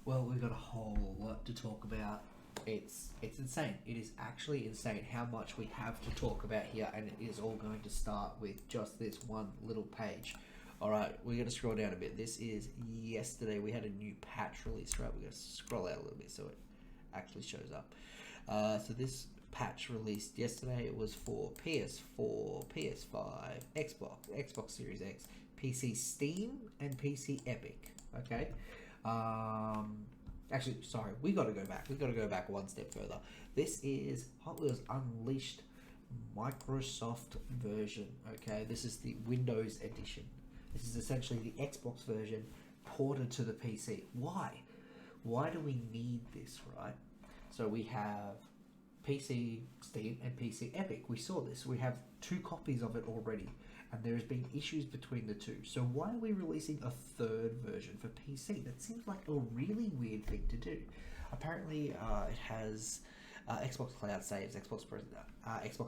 Well, we've got a whole lot to talk about. It's insane. It is actually insane how much we have to talk about here, and it is all going to start with just this one little page. All right, we're going to scroll down a bit. This is yesterday. We had a new patch release, right? We're going to scroll out a little bit so it actually shows up. So this patch released yesterday. It was for PS4, PS5, Xbox Series X, PC Steam, and PC Epic. Okay. Actually, sorry, we got to go back. We got to go back one step further. This is Hot Wheels Unleashed Microsoft version. Okay, this is the Windows edition. This is essentially the Xbox version ported to the PC. Why? Why do we need this, right? So we have PC Steam and PC Epic. We saw this. We have 2 copies of it already, and there's been issues between the two. So why are we releasing a 3rd version for PC? That seems like a really weird thing to do. Apparently, it has Xbox Cloud saves, Xbox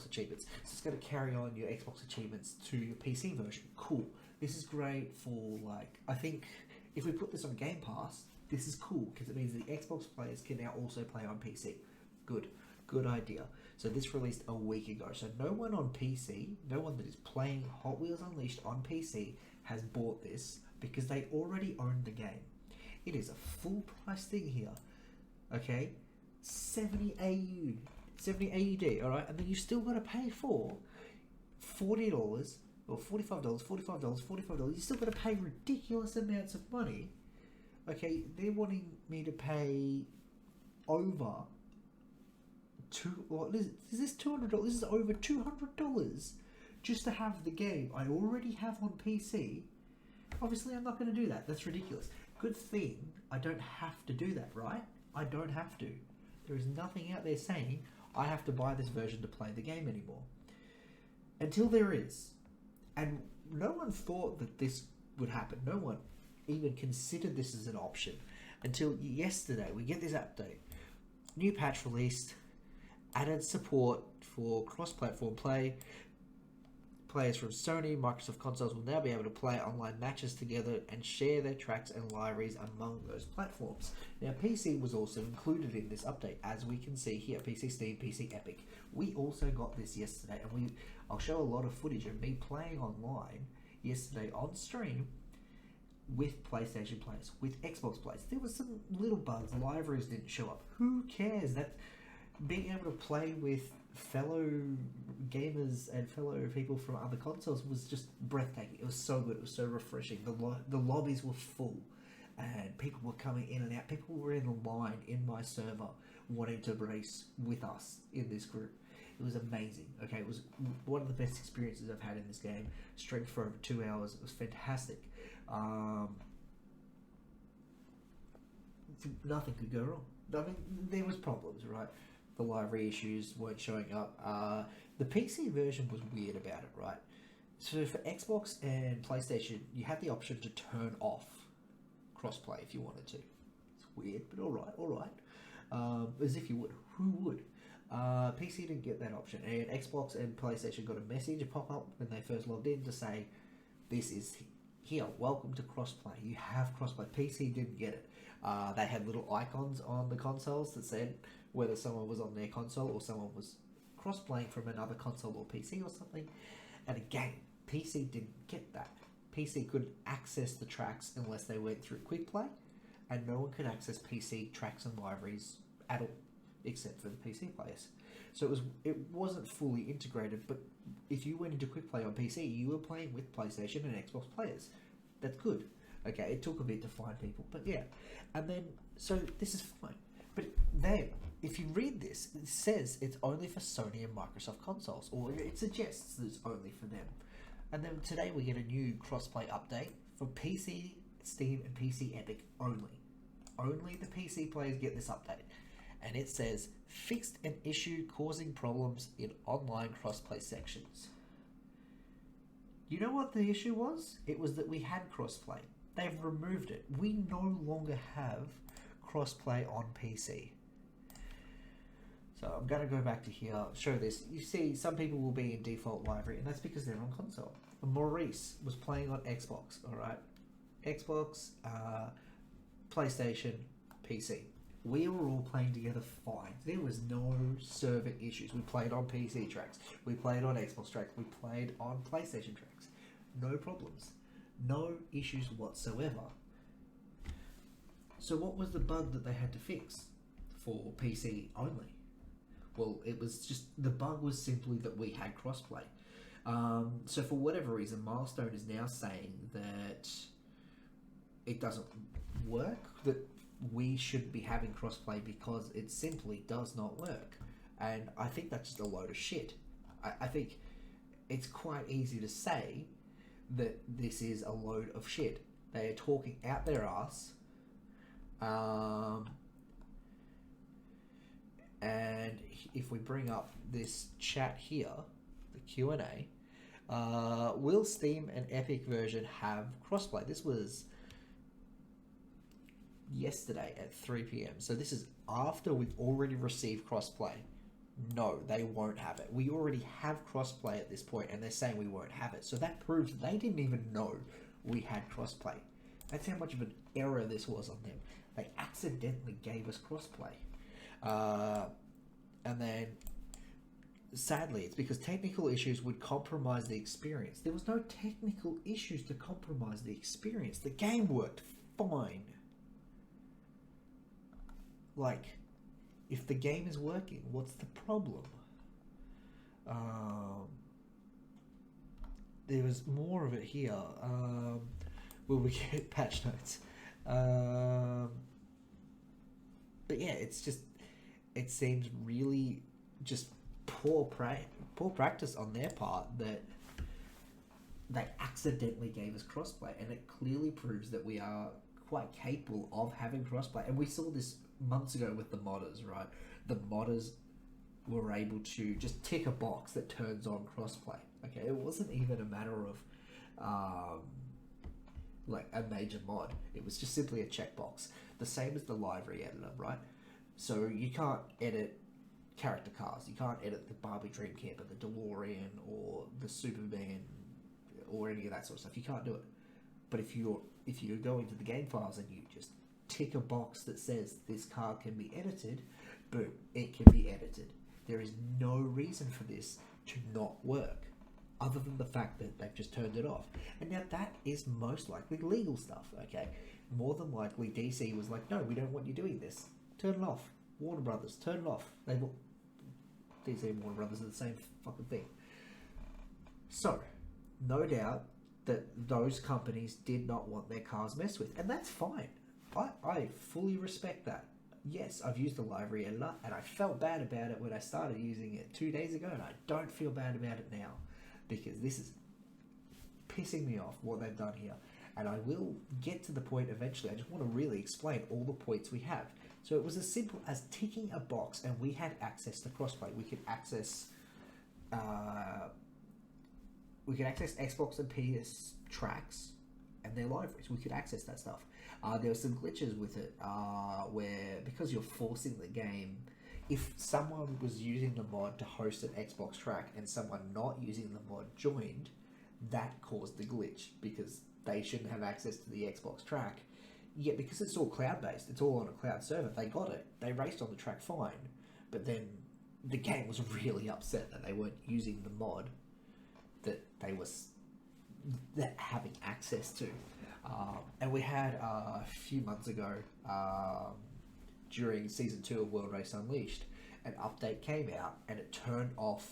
achievements. So it's going to carry on your Xbox achievements to your PC version. Cool. This is great for, like, I think if we put this on Game Pass, this is cool because it means the Xbox players can now also play on PC. Good idea. So this released a week ago. So no one on PC, no one that is playing Hot Wheels Unleashed on PC has bought this because they already own the game. It is a full price thing here. Okay? 70 AUD, alright? And then you still got to pay for $40 or $45. You still got to pay ridiculous amounts of money. Okay, they're wanting me to pay over is this $200? This is over $200 just to have the game I already have on PC. Obviously, I'm not going to do that. That's ridiculous. Good thing I don't have to do that, right? I don't have to. There is nothing out there saying I have to buy this version to play the game anymore. Until there is. And no one thought that this would happen. No one even considered this as an option until yesterday. We get this update. New patch released. Added support for cross-platform play. Players from Sony, Microsoft consoles will now be able to play online matches together and share their tracks and libraries among those platforms. Now, PC was also included in this update, as we can see here. PC Steam, PC Epic. We also got this yesterday, and I'll show a lot of footage of me playing online yesterday on stream with PlayStation players, with Xbox players. There was some little bugs. Libraries didn't show up. Who cares? That being able to play with fellow gamers and fellow people from other consoles was just breathtaking. It was so good. It was so refreshing. The lobbies were full and people were coming in and out. People were in line in my server wanting to race with us in this group. It was amazing. Okay, it was one of the best experiences I've had in this game. Streamed for over 2 hours. It was fantastic. Nothing could go wrong. I mean, there was problems, right? The library issues weren't showing up. The PC version was weird about it, right? So for Xbox and PlayStation, you had the option to turn off crossplay if you wanted to. It's weird, but all right. As if you would. Who would? PC didn't get that option, and Xbox and PlayStation got a message pop up when they first logged in to say, "This is here. Welcome to crossplay. You have crossplay." PC didn't get it. They had little icons on the consoles that said whether someone was on their console or someone was cross-playing from another console or PC or something. And again, PC didn't get that. PC couldn't access the tracks unless they went through quick play, and no one could access PC tracks and libraries at all, except for the PC players. So it wasn't fully integrated, but if you went into quick play on PC, you were playing with PlayStation and Xbox players. That's good. Okay, it took a bit to find people, but yeah. And then, so this is fine. But then, if you read this, it says it's only for Sony and Microsoft consoles, or it suggests that it's only for them. And then today we get a new crossplay update for PC, Steam, and PC Epic only. Only the PC players get this update. And it says, fixed an issue causing problems in online crossplay sections. You know what the issue was? It was that we had crossplay. They've removed it. We no longer have crossplay on PC. So I'm going to go back to here, show this. You see, some people will be in default library, and that's because they're on console. Maurice was playing on Xbox, alright? Xbox, PlayStation, PC. We were all playing together fine. There was no server issues. We played on PC tracks. We played on Xbox tracks. We played on PlayStation tracks. No problems. No issues whatsoever. So what was the bug that they had to fix for PC only? Well, it was just, the bug was simply that we had crossplay. So for whatever reason, Milestone is now saying that it doesn't work, that we should be having crossplay because it simply does not work. And I think that's just a load of shit. I think it's quite easy to say that this is a load of shit. They are talking out their ass. And if we bring up this chat here, the Q&A, will Steam and Epic version have crossplay? This was yesterday at 3 p.m. So this is after we've already received crossplay. No, they won't have it. We already have crossplay at this point, and they're saying we won't have it. So that proves they didn't even know we had crossplay. That's how much of an error this was on them. They accidentally gave us crossplay. And then, sadly, it's because technical issues would compromise the experience. There was no technical issues to compromise the experience. The game worked fine. Like, if the game is working, what's the problem? There was more of it here. Will we get patch notes? But yeah, it's just, it seems really just poor practice on their part that they accidentally gave us crossplay, and it clearly proves that we are quite capable of having crossplay. And we saw this months ago with the modders, right? The modders were able to just tick a box that turns on crossplay. Okay, it wasn't even a matter of like a major mod. It was just simply a checkbox. The same as the library editor, right? So you can't edit character cars. You can't edit the Barbie Dream Camper, the DeLorean, or the Superman, or any of that sort of stuff. You can't do it. But if you go into the game files and you just tick a box that says this car can be edited, boom, it can be edited. There is no reason for this to not work, other than the fact that they've just turned it off. And now that is most likely legal stuff, okay? More than likely DC was like, no, we don't want you doing this. Turn it off. Warner Brothers, turn it off. DC and Warner Brothers are the same fucking thing. So, no doubt that those companies did not want their cars messed with, and that's fine. I fully respect that. Yes, I've used the library editor, and I felt bad about it when I started using it 2 days ago, and I don't feel bad about it now, because this is pissing me off what they've done here. And I will get to the point eventually. I just want to really explain all the points we have. So it was as simple as ticking a box, and we had access to crossplay. We could access Xbox and PS tracks and their libraries. We could access that stuff. There were some glitches with it where, because you're forcing the game, if someone was using the mod to host an Xbox track and someone not using the mod joined, that caused the glitch because they shouldn't have access to the Xbox track. Yet because it's all cloud-based, it's all on a cloud server, they got it. They raced on the track fine. But then the game was really upset that they weren't using the mod that they was having access to. And we had a few months ago, during Season 2 of World Race Unleashed, an update came out and it turned off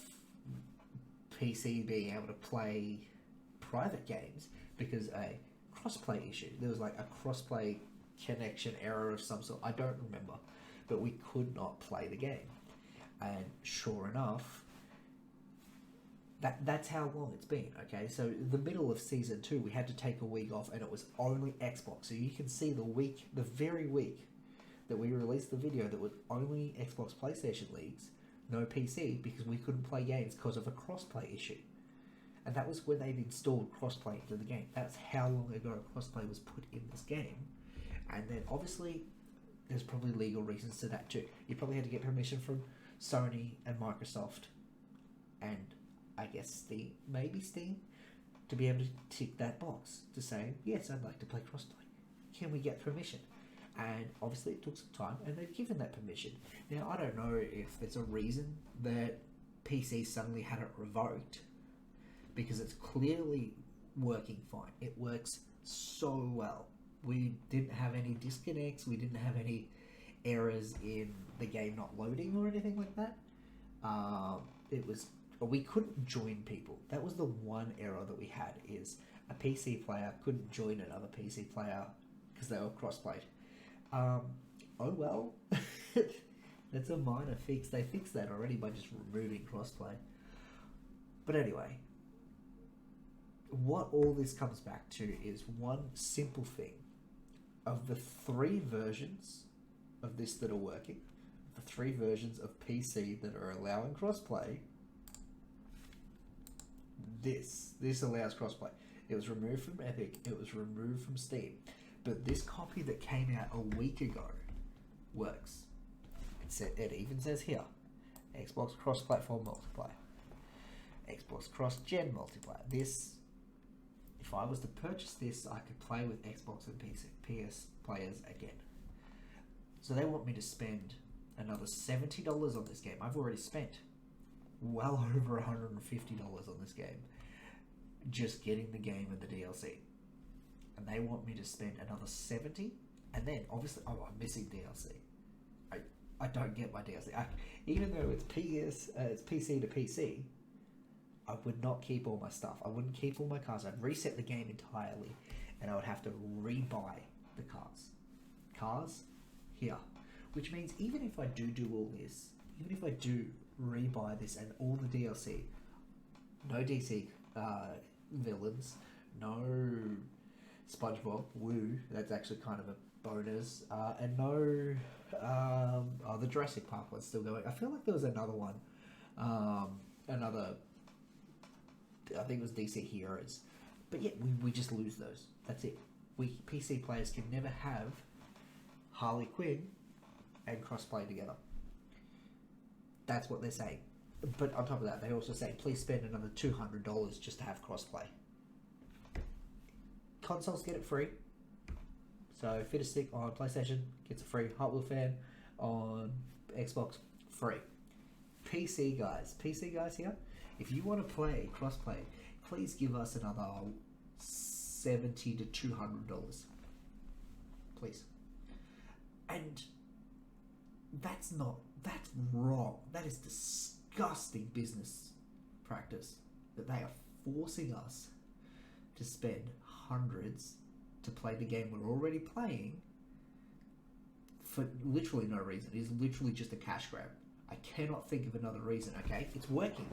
PC being able to play private games because a crossplay issue. There was like a crossplay connection error of some sort. I don't remember, but we could not play the game. And sure enough, that's how long it's been, okay? So the middle of Season 2, we had to take a week off, and it was only Xbox. So you can see the very week that we released the video, that was only Xbox PlayStation leagues, no PC, because we couldn't play games because of a crossplay issue. And that was when they'd installed crossplay into the game. That's how long ago crossplay was put in this game. And then obviously there's probably legal reasons to that too. You probably had to get permission from Sony and Microsoft and I guess Steam, to be able to tick that box to say, yes, I'd like to play crossplay. Can we get permission? And obviously it took some time, and they've given that permission. Now, I don't know if there's a reason that PC suddenly had it revoked, because it's clearly working fine. It works so well. We didn't have any disconnects, we didn't have any errors in the game not loading or anything like that. We couldn't join people. That was the one error that we had, is a PC player couldn't join another PC player because they were cross-played. Oh well. That's a minor fix. They fixed that already by just removing crossplay. But anyway, what all this comes back to is one simple thing. Of the 3 versions of this that are working, the 3 versions of PC that are allowing crossplay, this allows crossplay. It was removed from Epic, it was removed from Steam, but this copy that came out a week ago works. It even says here, Xbox cross-platform multiplayer, Xbox cross-gen multiplayer. This, if I was to purchase this, I could play with Xbox and PS players again. So they want me to spend another $70 on this game. I've already spent well over $150 on this game, just getting the game and the DLC. And they want me to spend another $70, and then obviously I'm missing DLC. I don't get my DLC. Even though it's PC to PC, I would not keep all my stuff. I wouldn't keep all my cards. I'd reset the game entirely, and I would have to rebuy the cards. Cars here, which means even if I do all this, even if I do rebuy this and all the DLC, no DC villains, no SpongeBob, woo, that's actually kind of a bonus, and no, the Jurassic Park one's still going. I feel like there was another one, I think it was DC Heroes, but yeah, we just lose those. That's it. We PC players can never have Harley Quinn and crossplay together. That's what they're saying. But on top of that, they also say, please spend another $200 just to have crossplay. Consoles get it free. So Fitter Stick on PlayStation gets a free. Hot Wheel Fan on Xbox, free. PC guys here, if you want to play crossplay, please give us another $70 to $200. Please. And that's wrong. That is disgusting business practice, that they are forcing us to spend hundreds to play the game we're already playing for literally no reason. It is literally just a cash grab. I cannot think of another reason, okay? It's working.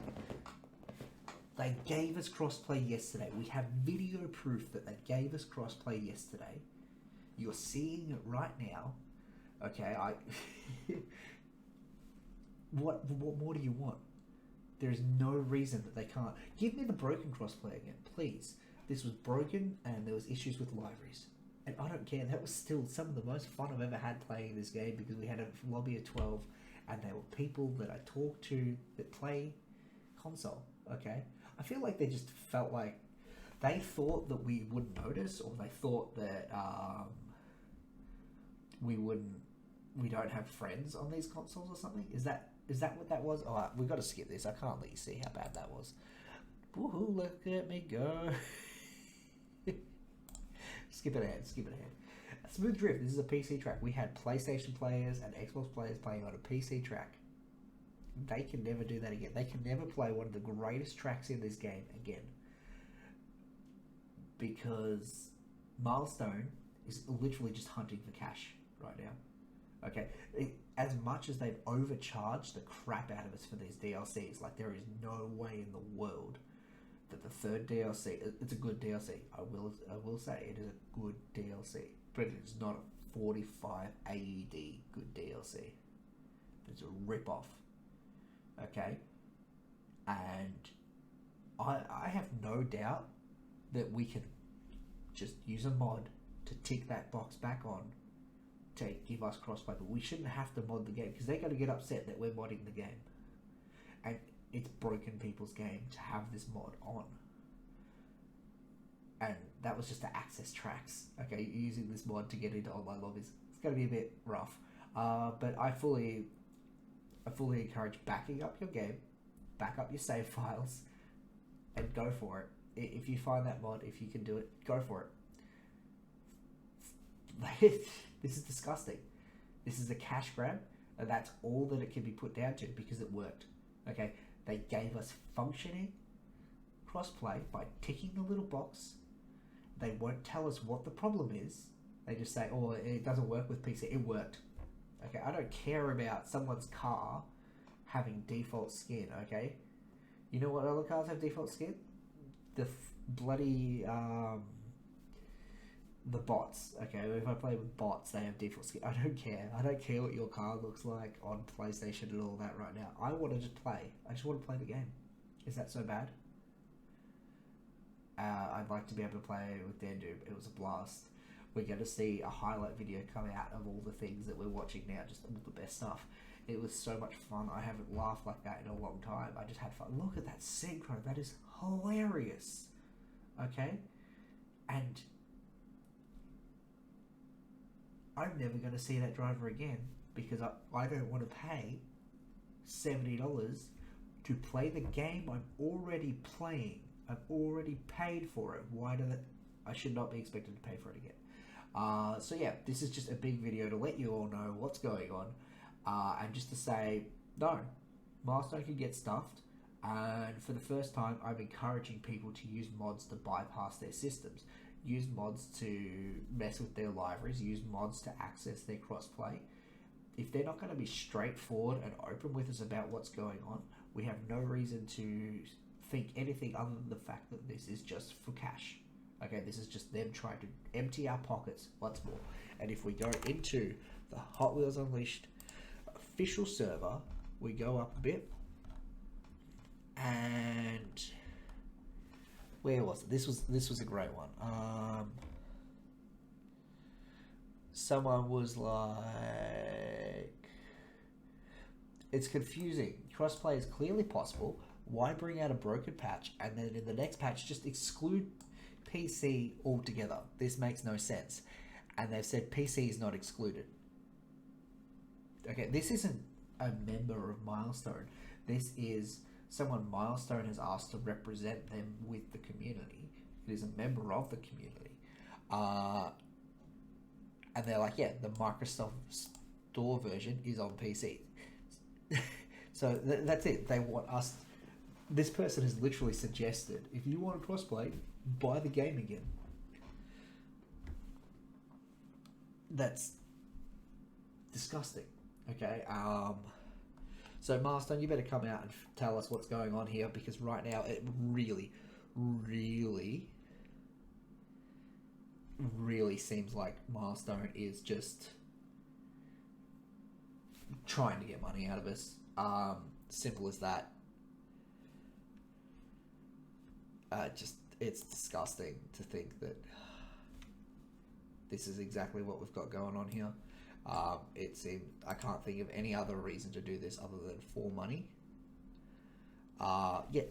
They gave us crossplay yesterday. We have video proof that they gave us crossplay yesterday. You're seeing it right now. Okay, what more do you want? There is no reason that they can't. Give me the broken crossplay again, please. This was broken and there was issues with libraries. And I don't care, that was still some of the most fun I've ever had playing this game, because we had a lobby of 12 and there were people that I talked to that play console, okay? I feel like they just felt like they thought that we wouldn't notice, or they thought that we don't have friends on these consoles or something. Is that what that was? Oh, we've got to skip this. I can't let you see how bad that was. Woohoo, look at me go. Skip it ahead. Smooth Drift, this is a PC track. We had PlayStation players and Xbox players playing on a PC track. They can never do that again. They can never play one of the greatest tracks in this game again. Because Milestone is literally just hunting for cash right now. Okay, as much as they've overcharged the crap out of us for these DLCs, like there is no way in the world that the third DLC, it's a good DLC. I will say it is a good DLC, but it is not a 45 AUD good DLC. It's a rip-off. Okay, and I have no doubt that we can just use a mod to tick that box back on to give us crossplay, but we shouldn't have to mod the game, because they're going to get upset that we're modding the game, and it's broken people's game to have this mod on. And that was just to access tracks, okay, using this mod to get into online lobbies. going to be a bit rough. But I fully encourage backing up your game, back up your save files, and go for it. If you find that mod, if you can do it, go for it. This is disgusting. This is a cash grab, and that's all that it can be put down to because it worked. Okay, they gave us functioning crossplay by ticking the little box. They won't tell us what the problem is. They just say, "Oh, it doesn't work with PC." It worked. Okay, I don't care about someone's car having default skin. Okay, you know what other cars have default skin? The bloody the bots. Okay, if I play with bots, they have default skin. I don't care. I don't care what your car looks like on PlayStation and all that right now. I want to just play. I just want to play the game. Is that so bad? I'd like to be able to play with Dandu. It was a blast. We're going to see a highlight video come out of all the things that we're watching now, just all the best stuff. It was so much fun. I haven't laughed like that in a long time. I just had fun. Look at that synchro. That is hilarious. Okay? And I'm never going to see that driver again because I don't want to pay $70 to play the game I'm already playing. I've already paid for it. Why do that? I should not be expected to pay for it again. So yeah, this is just a big video to let you all know what's going on, and just to say, no, Milestone can get stuffed, and for the first time, I'm encouraging people to use mods to bypass their systems, use mods to mess with their libraries, use mods to access their crossplay. If they're not going to be straightforward and open with us about what's going on, we have no reason to think anything other than the fact that this is just for cash. Okay, this is just them trying to empty our pockets once more. And if we go into the Hot Wheels Unleashed official server, we go up a bit, and where was it? This was a great one. Someone was like, it's confusing. Crossplay is clearly possible. Why bring out a broken patch and then in the next patch just exclude PC altogether? This makes no sense. And they've said PC is not excluded. Okay, this isn't a member of Milestone. This is someone Milestone has asked to represent them with the community. It is a member of the community. And they're like, yeah, the Microsoft Store version is on PC. So that's it. They want us... This person has literally suggested, if you want a crossplay, buy the game again. That's disgusting. Okay. So Milestone, you better come out and tell us what's going on here, because right now it really, really, really seems like Milestone is just trying to get money out of us. Simple as that. It's disgusting to think that this is exactly what we've got going on here. It seemed, I can't think of any other reason to do this other than for money. Yeah,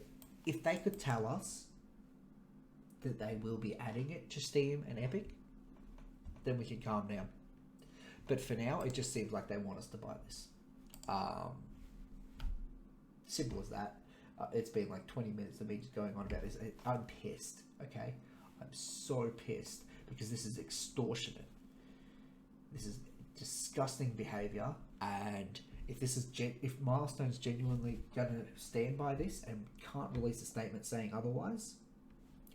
if they could tell us that they will be adding it to Steam and Epic, then we can calm down. But for now, it just seems like they want us to buy this. Simple as that. It's been like 20 minutes of me just going on about this. I'm pissed, okay? I'm so pissed because this is extortionate. This is disgusting behavior, and if this is if Milestone's genuinely going to stand by this and can't release a statement saying otherwise,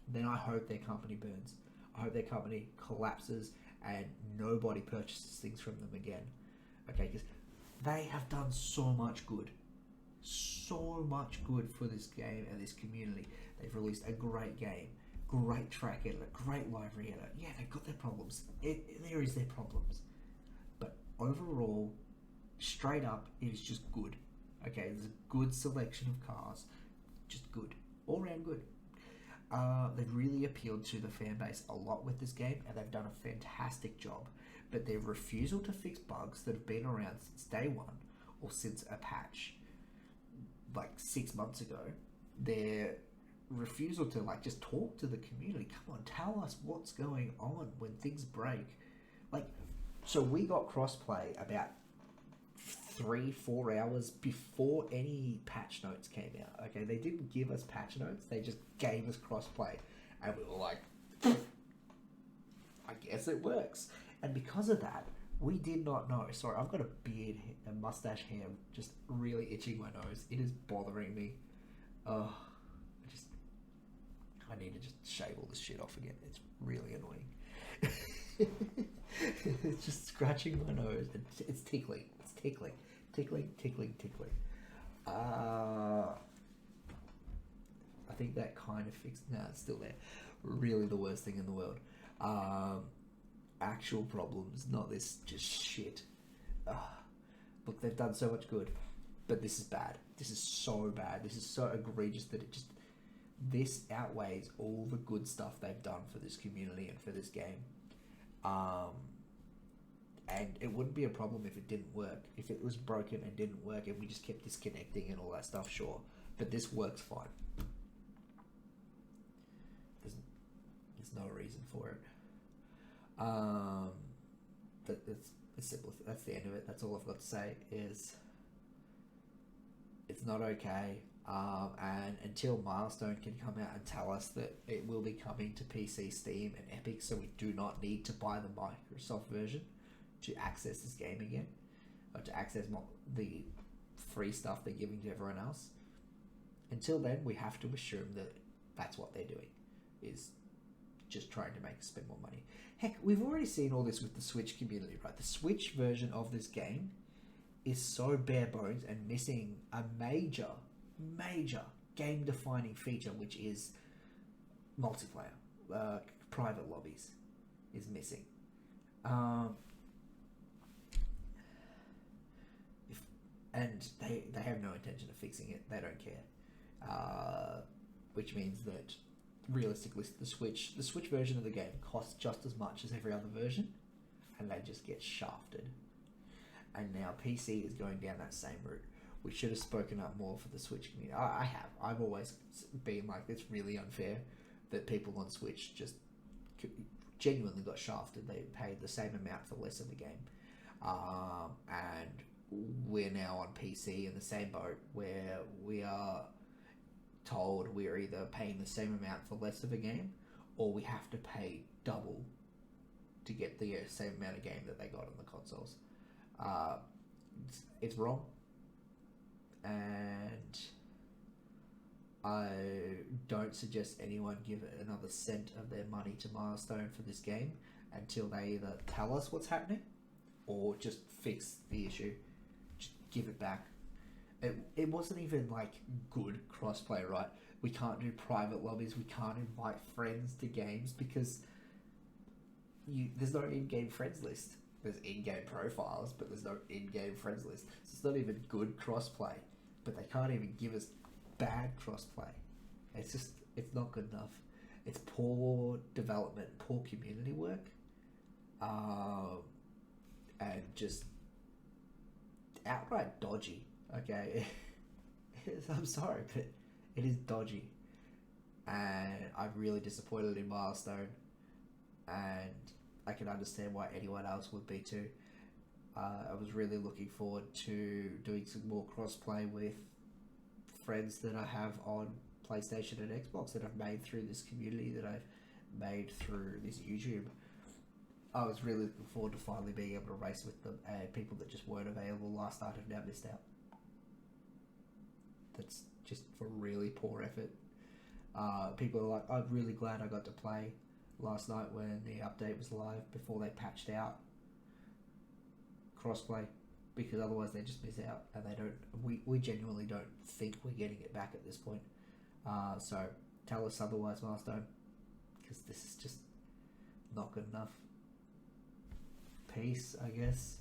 then I hope their company burns. I hope their company collapses and nobody purchases things from them again. Okay, because they have done so much good. So much good for this game and this community. They've released a great game, great track editor, great library editor. Yeah, they've got their problems. There is their problems. But overall, straight up, it is just good. Okay, there's a good selection of cars. Just good. All around good. They've really appealed to the fan base a lot with this game, and they've done a fantastic job. But their refusal to fix bugs that have been around since day one, or since a patch like 6 months ago, their refusal to like just talk to the community. Come on, tell us what's going on when things break. Like, So we got crossplay about 3-4 hours before any patch notes came out. Okay, they didn't give us patch notes; they just gave us crossplay, and we were like, "I guess it works." And because of that, we did not know. Sorry, I've got a beard, a mustache hair, just really itching my nose. It is bothering me. Oh, I need to just shave all this shit off again. It's really annoying. It's just scratching my nose. It's tickling. It's tickling. Tickling. I think that kind of fixed. Nah, it's still there. Really the worst thing in the world. Actual problems, not this just shit. Look, they've done so much good, but this is bad. This is so bad. This is so egregious that this outweighs all the good stuff they've done for this community and for this game. And it wouldn't be a problem if it didn't work. If it was broken and didn't work and we just kept disconnecting and all that stuff, sure. But this works fine. There's no reason for it. It's simple. That's the end of it. That's all I've got to say is it's not okay. And until Milestone can come out and tell us that it will be coming to PC, Steam, and Epic, so we do not need to buy the Microsoft version to access this game again, or to access the free stuff they're giving to everyone else. Until then, we have to assume that that's what they're doing, is just trying to make us spend more money. Heck, we've already seen all this with the Switch community, right? The Switch version of this game is so bare bones and missing a major game-defining feature, which is multiplayer. Private lobbies is missing. And they have no intention of fixing it. They don't care. Which means that realistically, the Switch version of the game costs just as much as every other version, and they just get shafted. And now PC is going down that same route. We should have spoken up more for the Switch community. I've always been like, it's really unfair that people on Switch just genuinely got shafted. They paid the same amount for less of the game. And we're now on PC in the same boat where we are told we're either paying the same amount for less of a game, or we have to pay double to get the same amount of game that they got on the consoles. It's wrong, and I don't suggest anyone give another cent of their money to Milestone for this game until they either tell us what's happening or just fix the issue. Just give it back. It wasn't even like good crossplay, right? We can't do private lobbies. We can't invite friends to games because there's no in-game friends list. There's in-game profiles, but there's no in-game friends list. So it's not even good crossplay. But they can't even give us bad crossplay. It's not good enough. It's poor development, poor community work, and just outright dodgy. Okay, I'm sorry, but it is dodgy, and I'm really disappointed in Milestone, and I can understand why anyone else would be too. I was really looking forward to doing some more crossplay with friends that I have on PlayStation and Xbox that I've made through this community, that I've made through this YouTube. I was really looking forward to finally being able to race with them, and people that just weren't available last night have now missed out. That's just for really poor effort. People are like, I'm really glad I got to play last night when the update was live before they patched out crossplay, because otherwise they just miss out, and they don't. We genuinely don't think we're getting it back at this point. So tell us otherwise, Milestone, because this is just not good enough. Peace, I guess.